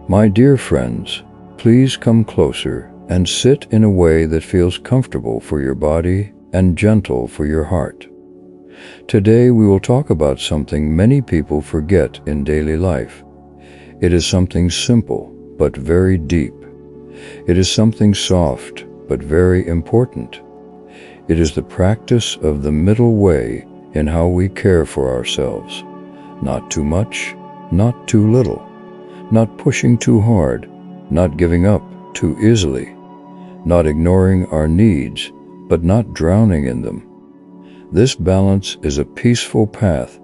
My dear friends, please come closer and sit in a way that feels comfortable for your body and gentle for your heart. Today we will talk about something many people forget in daily life. It is something simple but very deep. It is something soft but very important. It is the practice of the middle way in how we care for ourselves. Not too much, not too little. Not pushing too hard, not giving up too easily. Not ignoring our needs, but not drowning in them. This balance is a peaceful path,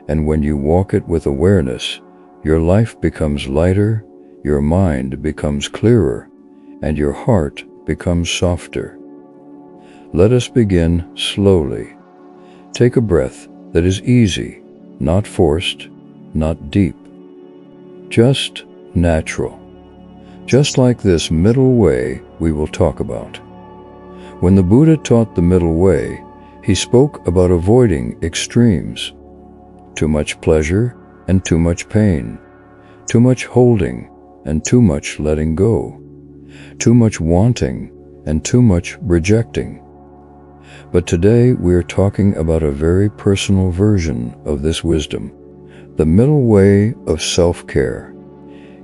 and when you walk it with awareness, your life becomes lighter, your mind becomes clearer, and your heart becomes softer. Let us begin slowly. Take a breath that is easy, not forced, not deep. Just natural. Just like this middle way we will talk about. When the Buddha taught the middle way, he spoke about avoiding extremes. Too much pleasure and too much pain. Too much holding and too much letting go. Too much wanting and too much rejecting. But today we are talking about a very personal version of this wisdom, the middle way of self-care.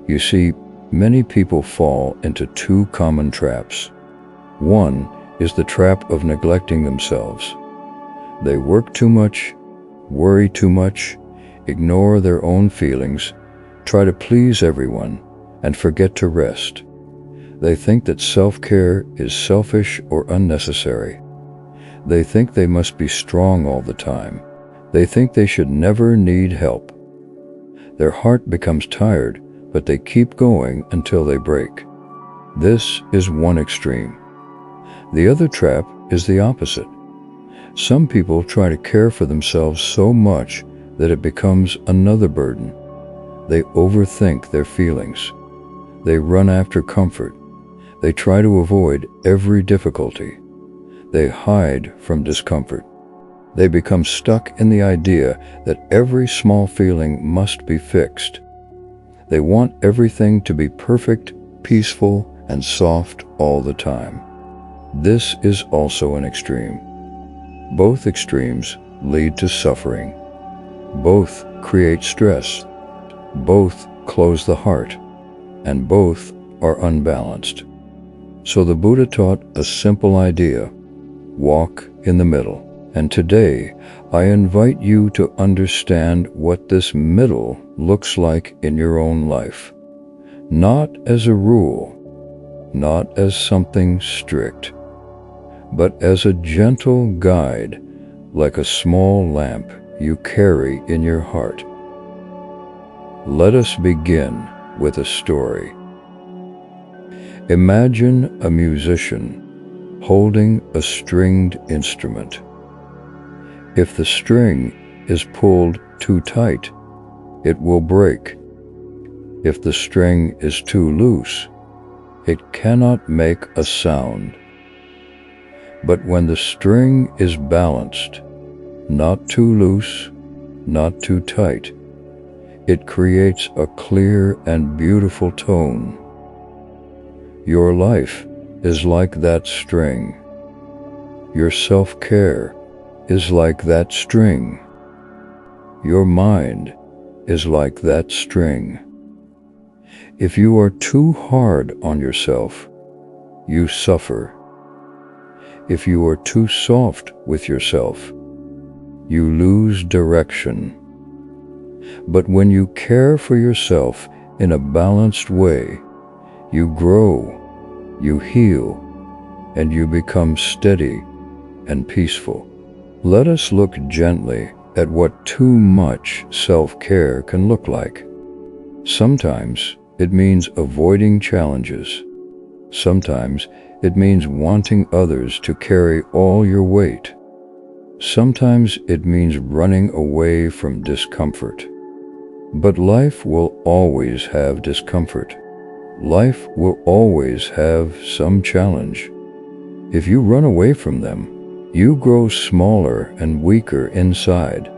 You see, many people fall into two common traps. One is the trap of neglecting themselves. They work too much, worry too much, ignore their own feelings, try to please everyone, and forget to rest. They think that self-care is selfish or unnecessary. They think they must be strong all the time. They think they should never need help. Their heart becomes tired, but they keep going until they break. This is one extreme. The other trap is the opposite. Some people try to care for themselves so much that it becomes another burden. They overthink their feelings. They run after comfort. They try to avoid every difficulty. They hide from discomfort. They become stuck in the idea that every small feeling must be fixed. They want everything to be perfect, peaceful, and soft all the time. This is also an extreme. Both extremes lead to suffering. Both create stress. Both close the heart. And both are unbalanced. So the Buddha taught a simple idea: walk in the middle. And today, I invite you to understand what this middle looks like in your own life. Not as a rule, not as something strict, but as a gentle guide, like a small lamp you carry in your heart. Let us begin with a story. Imagine a musician holding a stringed instrument. If the string is pulled too tight, it will break. If the string is too loose, it cannot make a sound. But when the string is balanced, not too loose, not too tight, it creates a clear and beautiful tone. Your life is like that string. Your self-care is like that string. Your mind is like that string. If you are too hard on yourself, you suffer. If you are too soft with yourself, you lose direction. But when you care for yourself in a balanced way, you grow, you heal, and you become steady and peaceful. Let us look gently at what too much self-care can look like. Sometimes it means avoiding challenges. Sometimes it means wanting others to carry all your weight. Sometimes it means running away from discomfort. But life will always have discomfort. Life will always have some challenge. If you run away from them, you grow smaller and weaker inside.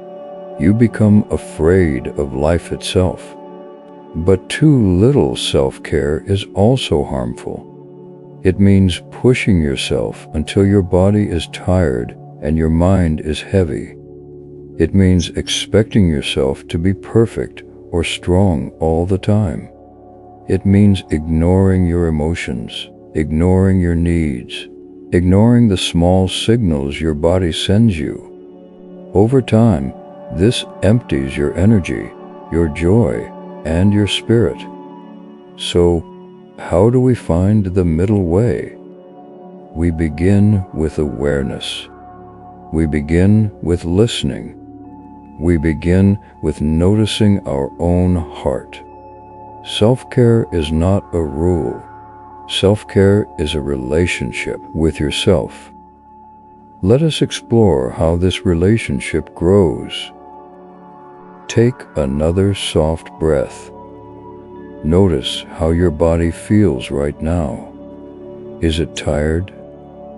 You become afraid of life itself. But too little self-care is also harmful. It means pushing yourself until your body is tired and your mind is heavy. It means expecting yourself to be perfect or strong all the time. It means ignoring your emotions, ignoring your needs, ignoring the small signals your body sends you. Over time, this empties your energy, your joy, and your spirit. So, how do we find the middle way? We begin with awareness. We begin with listening. We begin with noticing our own heart. Self-care is not a rule. Self-care is a relationship with yourself. Let us explore how this relationship grows. Take another soft breath. Notice how your body feels right now. Is it tired?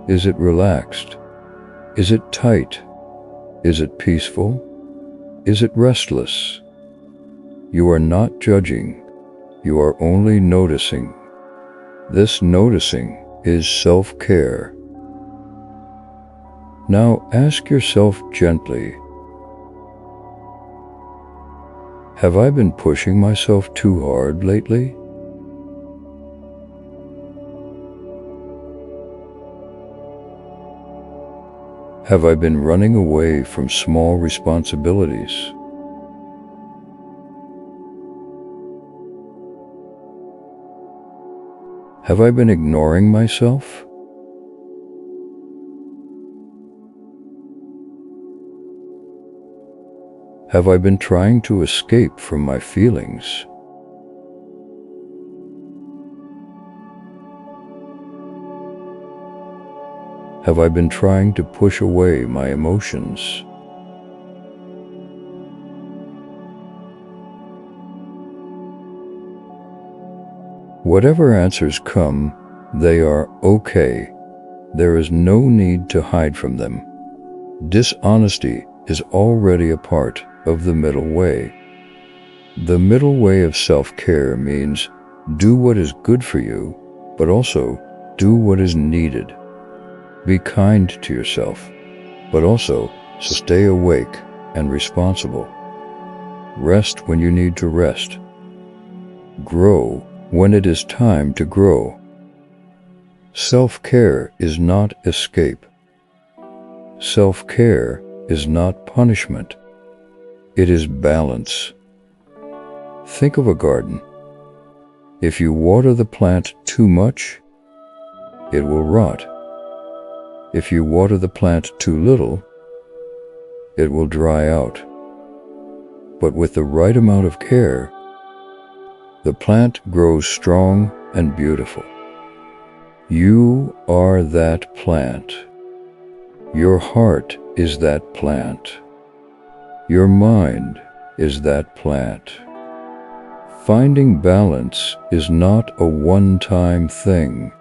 Is it relaxed? Is it tight? Is it peaceful? Is it restless? You are not judging. You are only noticing. This noticing is self-care. Now ask yourself gently, have I been pushing myself too hard lately? Have I been running away from small responsibilities? Have I been ignoring myself? Have I been trying to escape from my feelings? Have I been trying to push away my emotions? Whatever answers come, they are okay. There is no need to hide from them. Dishonesty is already a part of the middle way. The middle way of self-care means do what is good for you, but also do what is needed. Be kind to yourself, but also stay awake and responsible. Rest when you need to rest. Grow when it is time to grow. Self-care is not escape. Self-care is not punishment. It is balance. Think of a garden. If you water the plant too much, it will rot. If you water the plant too little, it will dry out. But with the right amount of care, the plant grows strong and beautiful. You are that plant. Your heart is that plant. Your mind is that plant. Finding balance is not a one-time thing.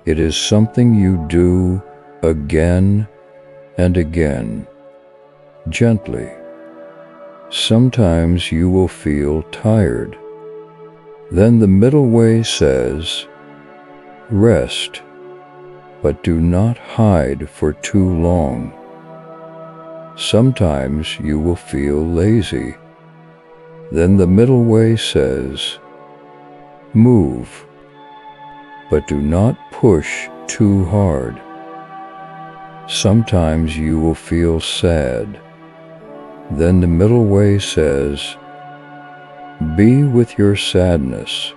It is something you do again and again, gently. Sometimes you will feel tired. Then the middle way says, rest, but do not hide for too long. Sometimes you will feel lazy. Then the middle way says, move, but do not push too hard. Sometimes you will feel sad. Then the middle way says, be with your sadness,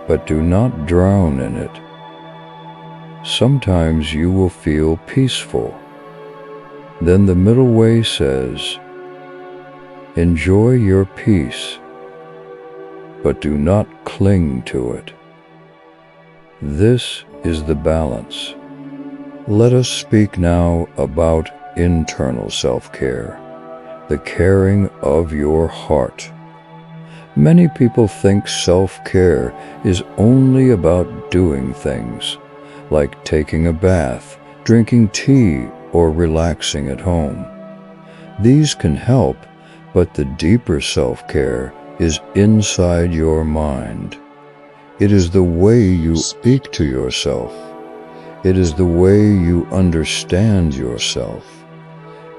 but do not drown in it. Sometimes you will feel peaceful. Then the middle way says, enjoy your peace, but do not cling to it. This is the balance. Let us speak now about internal self-care, the caring of your heart. Many people think self-care is only about doing things, like taking a bath, drinking tea, or relaxing at home. These can help, but the deeper self-care is inside your mind. It is the way you speak to yourself. It is the way you understand yourself.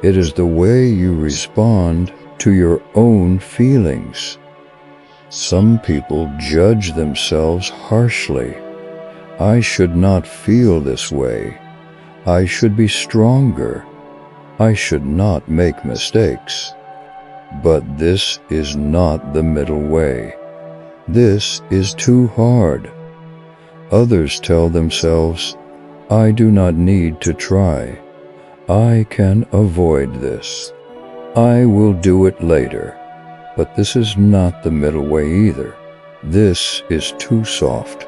It is the way you respond to your own feelings. Some people judge themselves harshly. I should not feel this way. I should be stronger. I should not make mistakes. But this is not the middle way. This is too hard. Others tell themselves, I do not need to try. I can avoid this. I will do it later. But this is not the middle way either. This is too soft.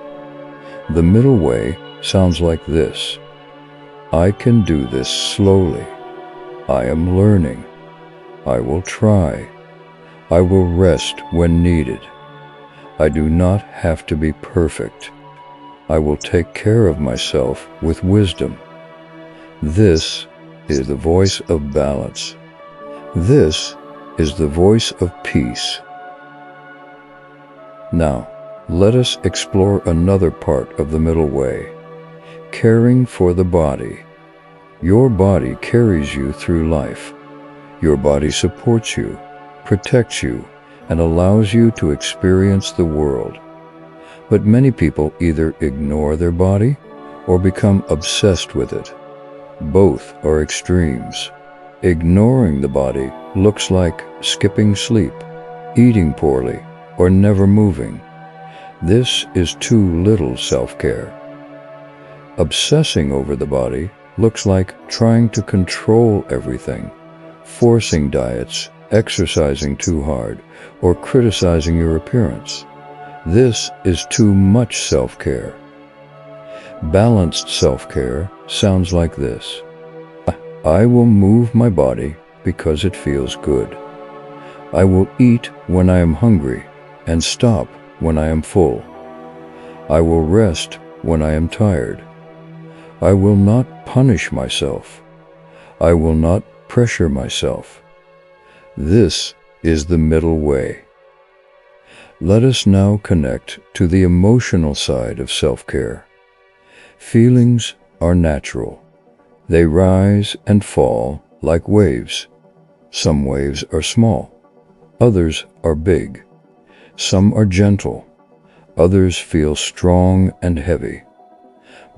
The middle way sounds like this. I can do this slowly. I am learning. I will try. I will rest when needed. I do not have to be perfect. I will take care of myself with wisdom. This is the voice of balance. This is the voice of peace. Now, let us explore another part of the middle way, caring for the body. Your body carries you through life. Your body supports you, protects you, and allows you to experience the world. But many people either ignore their body or become obsessed with it. Both are extremes. Ignoring the body looks like skipping sleep, eating poorly, or never moving. This is too little self-care. Obsessing over the body looks like trying to control everything, forcing diets, exercising too hard, or criticizing your appearance. This is too much self-care. Balanced self-care sounds like this. I will move my body because it feels good. I will eat when I am hungry and stop when I am full. I will rest when I am tired. I will not punish myself. I will not pressure myself. This is the middle way. Let us now connect to the emotional side of self-care. Feelings are natural. They rise and fall like waves. Some waves are small. Others are big. Some are gentle. Others feel strong and heavy.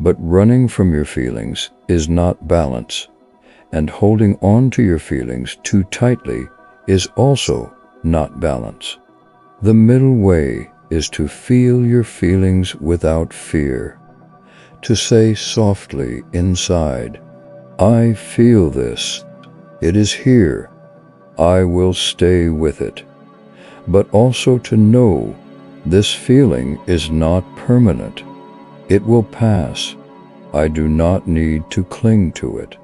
But running from your feelings is not balance, and holding on to your feelings too tightly is also not balance. The middle way is to feel your feelings without fear, to say softly inside, I feel this. It is here. I will stay with it. But also to know this feeling is not permanent. It will pass. I do not need to cling to it.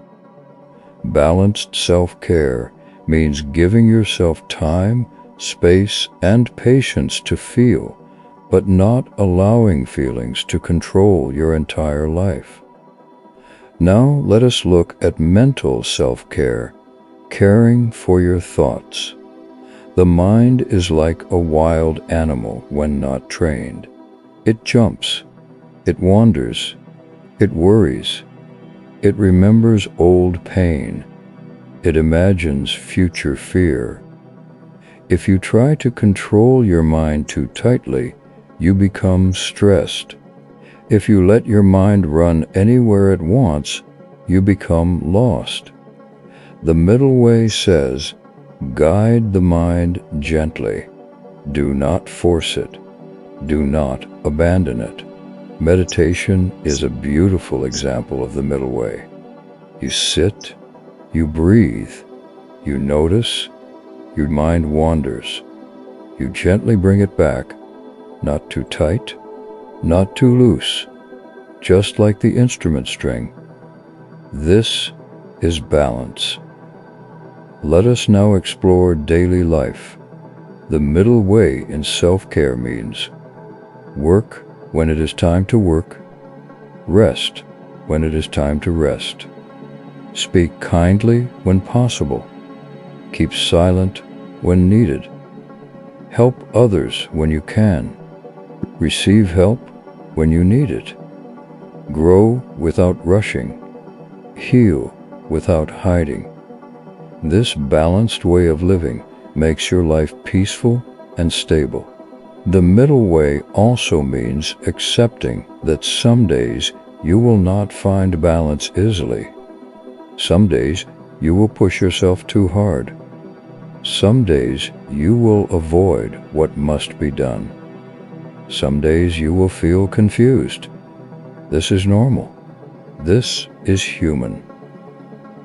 Balanced self-care means giving yourself time, space, and patience to feel, but not allowing feelings to control your entire life. Now let us look at mental self-care, caring for your thoughts. The mind is like a wild animal when not trained. It jumps, it wanders, it worries, it remembers old pain, it imagines future fear. If you try to control your mind too tightly, you become stressed. If you let your mind run anywhere it wants, you become lost. The middle way says, guide the mind gently. Do not force it. Do not abandon it. Meditation is a beautiful example of the middle way. You sit, you breathe, you notice, your mind wanders. You gently bring it back, not too tight, not too loose, just like the instrument string. This is balance. Let us now explore daily life. The middle way in self-care means work when it is time to work, rest when it is time to rest, speak kindly when possible, keep silent when needed, Help others when you can. Receive help when you need it. Grow without rushing. Heal without hiding. This balanced way of living makes your life peaceful and stable. The middle way also means accepting that some days you will not find balance easily. Some days you will push yourself too hard. Some days you will avoid what must be done. Some days you will feel confused. This is normal. This is human.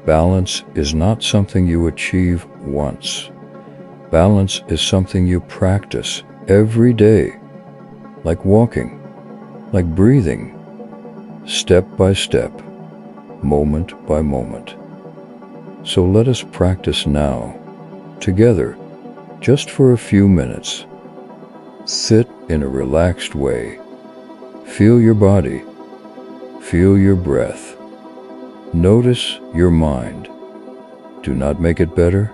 Balance is not something you achieve once. Balance is something you practice every day, like walking, like breathing, step by step, moment by moment. So let us practice now, together, just for a few minutes. Sit in a relaxed way. Feel your body. Feel your breath. Notice your mind. Do not make it better.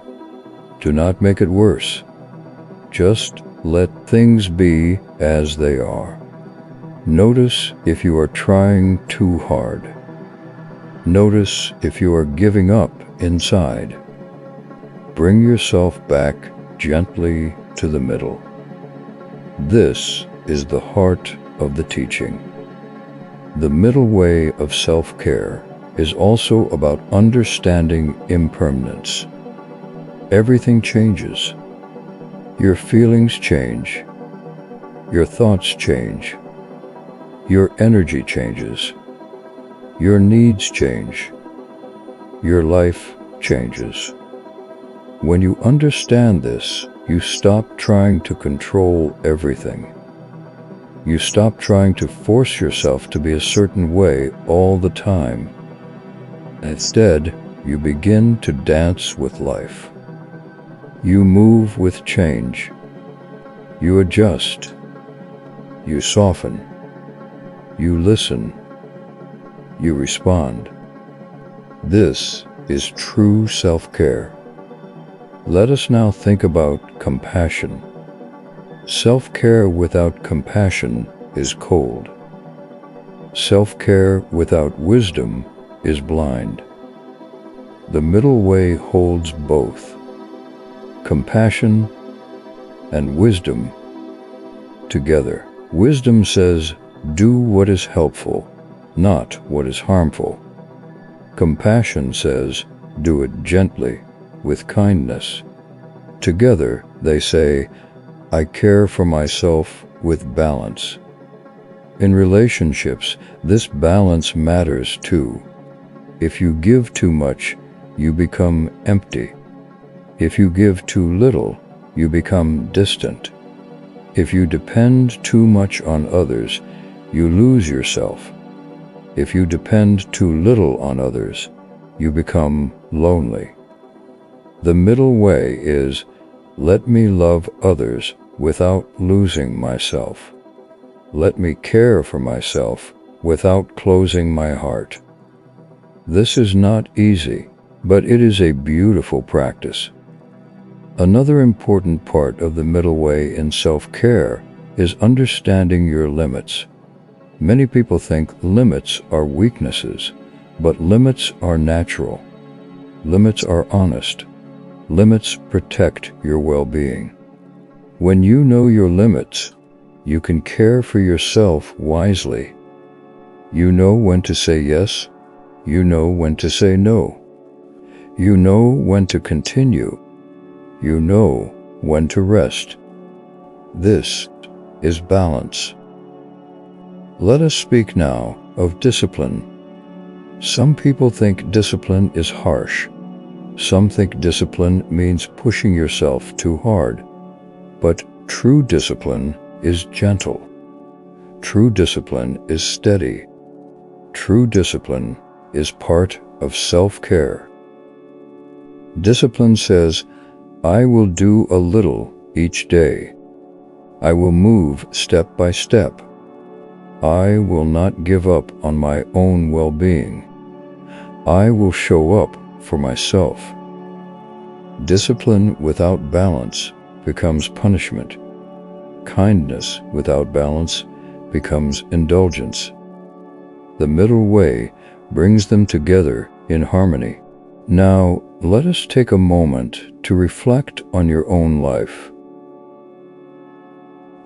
Do not make it worse. Just let things be as they are. Notice if you are trying too hard. Notice if you are giving up inside. Bring yourself back gently to the middle. This is the heart of the teaching. The middle way of self-care is also about understanding impermanence. Everything changes. Your feelings change. Your thoughts change. Your energy changes. Your needs change. Your life changes. When you understand this, you stop trying to control everything. You stop trying to force yourself to be a certain way all the time. Instead, you begin to dance with life. You move with change. You adjust. You soften. You listen. You respond. This is true self-care. Let us now think about compassion. Self-care without compassion is cold. Self-care without wisdom is blind. The middle way holds both, compassion and wisdom together. Wisdom says, do what is helpful, not what is harmful. Compassion says, do it gently, with kindness. Together, they say, I care for myself with balance. In relationships, this balance matters too. If you give too much, you become empty. If you give too little, you become distant. If you depend too much on others, you lose yourself. If you depend too little on others, you become lonely. The middle way is, let me love others without losing myself. Let me care for myself without closing my heart. This is not easy, but it is a beautiful practice. Another important part of the middle way in self-care is understanding your limits. Many people think limits are weaknesses, but limits are natural. Limits are honest. Limits protect your well-being. When you know your limits, you can care for yourself wisely. You know when to say yes. You know when to say no. You know when to continue. You know when to rest. This is balance. Let us speak now of discipline. Some people think discipline is harsh. Some think discipline means pushing yourself too hard. But true discipline is gentle. True discipline is steady. True discipline is part of self-care. Discipline says, I will do a little each day. I will move step by step. I will not give up on my own well-being. I will show up for myself. Discipline without balance becomes punishment. Kindness without balance becomes indulgence. The middle way brings them together in harmony. Now, let us take a moment to reflect on your own life.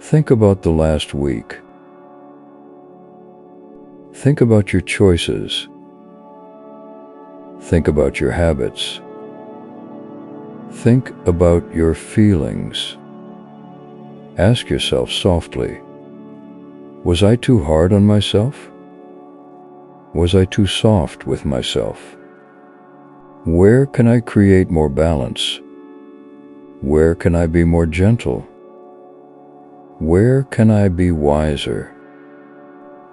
Think about the last week. Think about your choices. Think about your habits. Think about your feelings. Ask yourself softly, was I too hard on myself? Was I too soft with myself? Where can I create more balance? Where can I be more gentle? Where can I be wiser?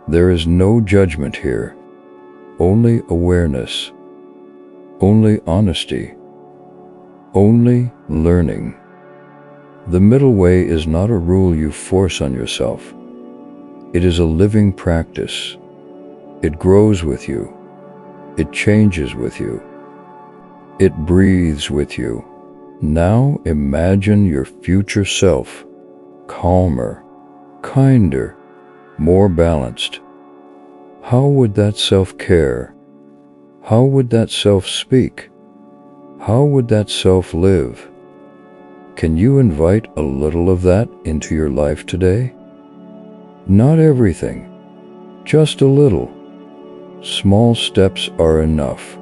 There is no judgment here, only awareness, only honesty, only learning. The middle way is not a rule you force on yourself. It is a living practice. It grows with you. It changes with you. It breathes with you. Now imagine your future self, calmer, kinder, more balanced. How would that self care? How would that self speak? How would that self live? Can you invite a little of that into your life today? Not everything, just a little. Small steps are enough.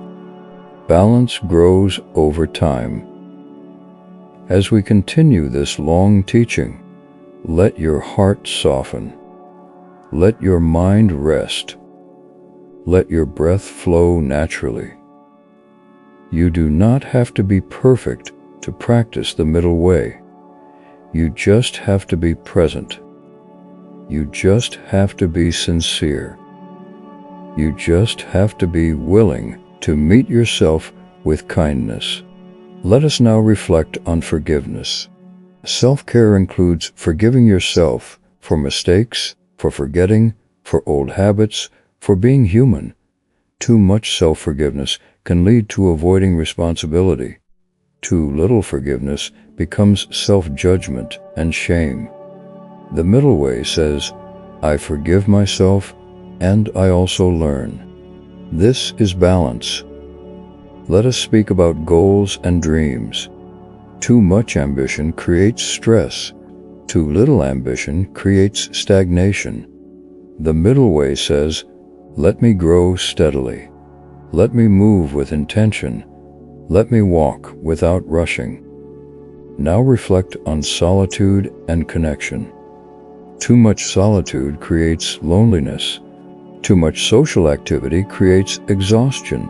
Balance grows over time. As we continue this long teaching, let your heart soften. Let your mind rest. Let your breath flow naturally. You do not have to be perfect to practice the middle way. You just have to be present. You just have to be sincere. You just have to be willing to meet yourself with kindness. Let us now reflect on forgiveness. Self-care includes forgiving yourself for mistakes, for forgetting, for old habits, for being human. Too much self-forgiveness can lead to avoiding responsibility. Too little forgiveness becomes self-judgment and shame. The middle way says, I forgive myself and I also learn. This is balance. Let us speak about goals and dreams. Too much ambition creates stress. Too little ambition creates stagnation. The middle way says, let me grow steadily. Let me move with intention. Let me walk without rushing. Now reflect on solitude and connection. Too much solitude creates loneliness. Too much social activity creates exhaustion.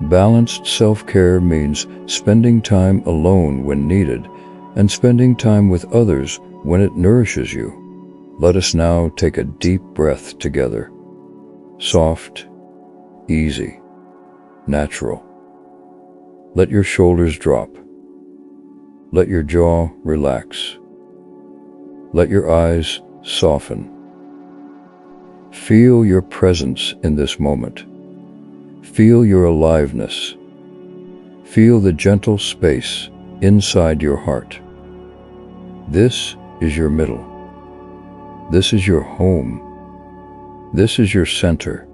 Balanced self-care means spending time alone when needed and spending time with others when it nourishes you. Let us now take a deep breath together. Soft, easy, natural. Let your shoulders drop. Let your jaw relax. Let your eyes soften. Feel your presence in this moment. Feel your aliveness. Feel the gentle space inside your heart. This is your middle. This is your home. This is your center.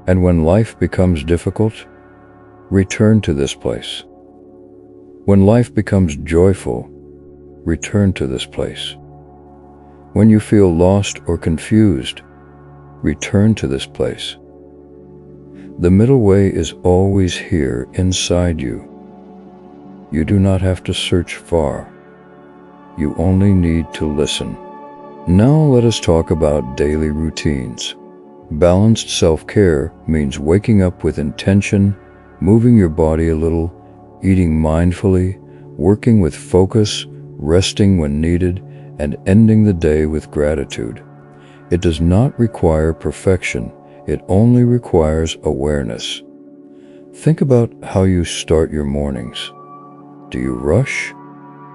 And when life becomes difficult, return to this place. When life becomes joyful, return to this place. When you feel lost or confused, return to this place. The middle way is always here inside you. You do not have to search far. You only need to listen. Now let us talk about daily routines. Balanced self-care means waking up with intention, moving your body a little, eating mindfully, working with focus, resting when needed, and ending the day with gratitude. It does not require perfection. It only requires awareness. Think about how you start your mornings. Do you rush?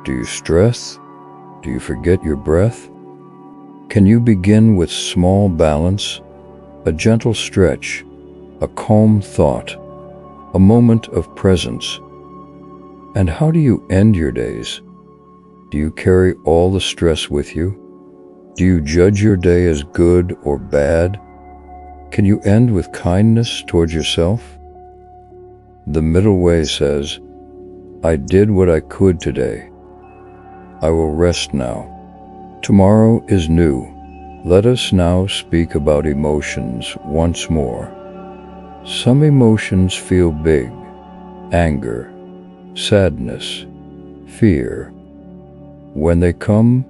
Do you stress? Do you forget your breath? Can you begin with small balance, a gentle stretch, a calm thought, a moment of presence? And how do you end your days? Do you carry all the stress with you? Do you judge your day as good or bad? Can you end with kindness towards yourself? The middle way says, I did what I could today. I will rest now. Tomorrow is new. Let us now speak about emotions once more. Some emotions feel big: anger, sadness, fear. When they come,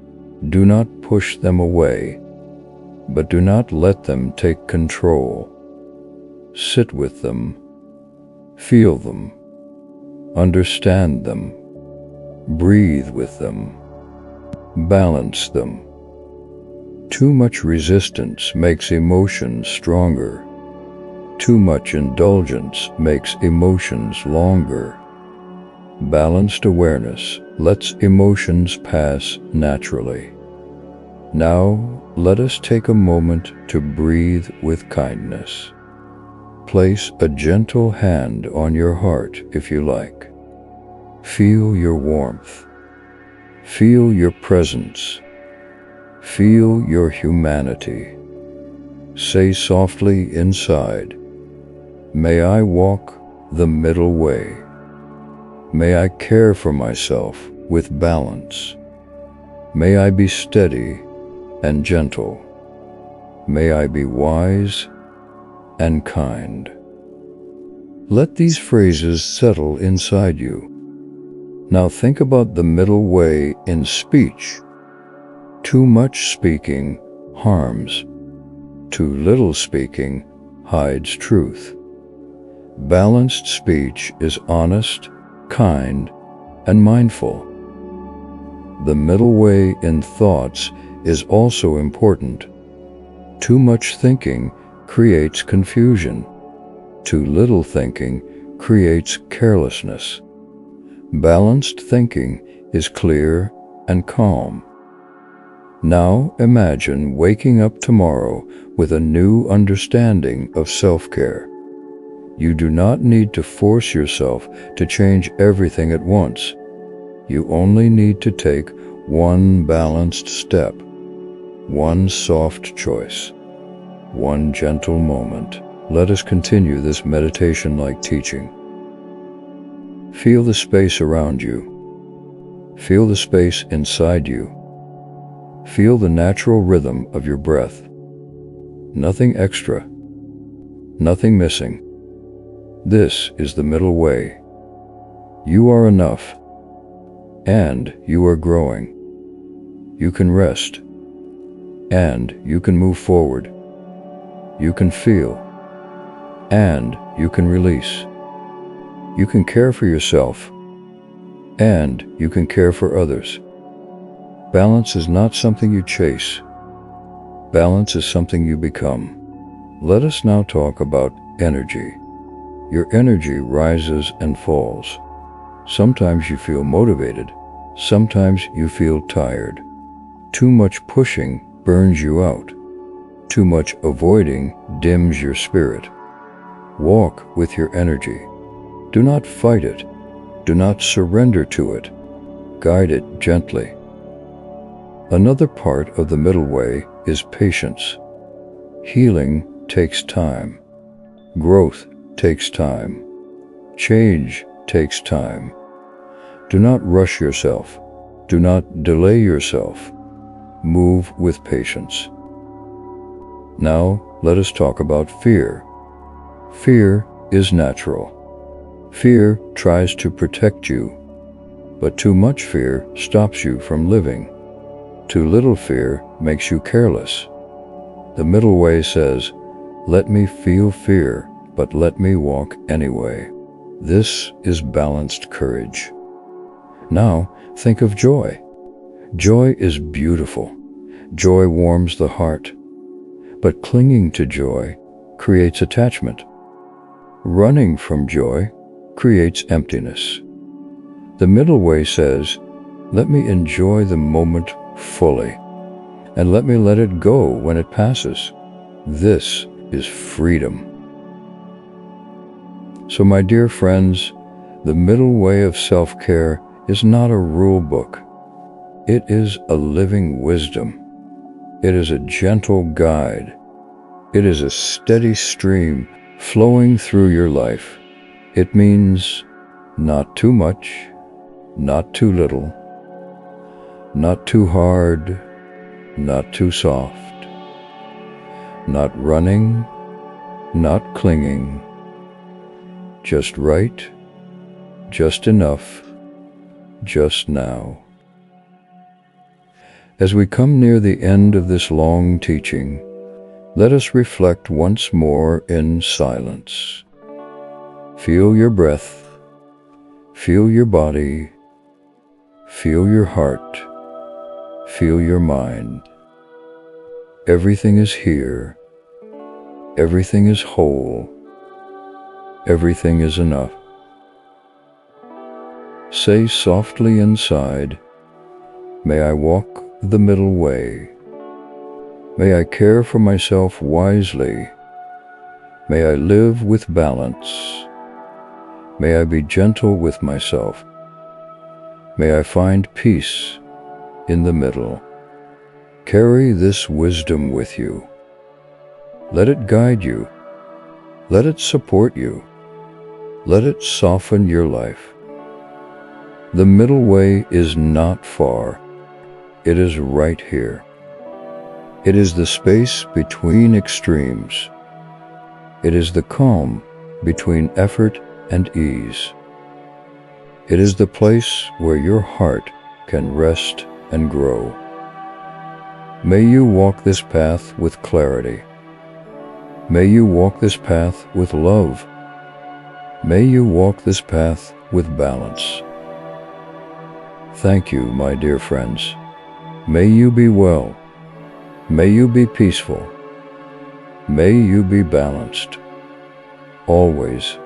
do not push them away, but do not let them take control. Sit with them, feel them, understand them, breathe with them, balance them. Too much resistance makes emotions stronger. Too much indulgence makes emotions longer. Balanced awareness lets emotions pass naturally. Now, let us take a moment to breathe with kindness. Place a gentle hand on your heart if you like. Feel your warmth. Feel your presence. Feel your humanity. Say softly inside, may I walk the middle way. May I care for myself with balance. May I be steady and gentle. May I be wise and kind. Let these phrases settle inside you. Now think about the middle way in speech. Too much speaking harms. Too little speaking hides truth. Balanced speech is honest, kind, and mindful. The middle way in thoughts is also important. Too much thinking creates confusion. Too little thinking creates carelessness. Balanced thinking is clear and calm. Now imagine waking up tomorrow with a new understanding of self-care. You do not need to force yourself to change everything at once. You only need to take one balanced step, one soft choice, one gentle moment. Let us continue this meditation-like teaching. Feel the space around you. Feel the space inside you. Feel the natural rhythm of your breath. Nothing extra, nothing missing. This is the middle way. You are enough, and you are growing. You can rest, and you can move forward. You can feel, and you can release. You can care for yourself, and you can care for others. Balance is not something you chase. Balance is something you become. Let us now talk about energy. Your energy rises and falls. Sometimes you feel motivated. Sometimes you feel tired. Too much pushing burns you out. Too much avoiding dims your spirit. Walk with your energy. Do not fight it. Do not surrender to it. Guide it gently. Another part of the middle way is patience. Healing takes time. Growth takes time. Change takes time. Do not rush yourself. Do not delay yourself. Move with patience. Now, let us talk about fear. Fear is natural. Fear tries to protect you, but too much fear stops you from living. Too little fear makes you careless. The middle way says, let me feel fear, but let me walk anyway. This is balanced courage. Now, think of joy. Joy is beautiful. Joy warms the heart. But clinging to joy creates attachment. Running from joy creates emptiness. The middle way says, let me enjoy the moment fully, and let me let it go when it passes. This is freedom. So, my dear friends, the middle way of self-care is not a rule book. It is a living wisdom. It is a gentle guide. It is a steady stream flowing through your life. It means not too much, not too little, not too hard, not too soft, not running, not clinging, just right, just enough, just now. As we come near the end of this long teaching, let us reflect once more in silence. Feel your breath, feel your body, feel your heart, feel your mind. Everything is here, everything is whole, everything is enough. Say softly inside, may I walk the middle way. May I care for myself wisely. May I live with balance. May I be gentle with myself. May I find peace in the middle. Carry this wisdom with you. Let it guide you. Let it support you. Let it soften your life. The middle way is not far. It is right here. It is the space between extremes. It is the calm between effort and ease. It is the place where your heart can rest and grow. May you walk this path with clarity. May you walk this path with love. May you walk this path with balance. Thank you, my dear friends. May you be well. May you be peaceful. May you be balanced. Always.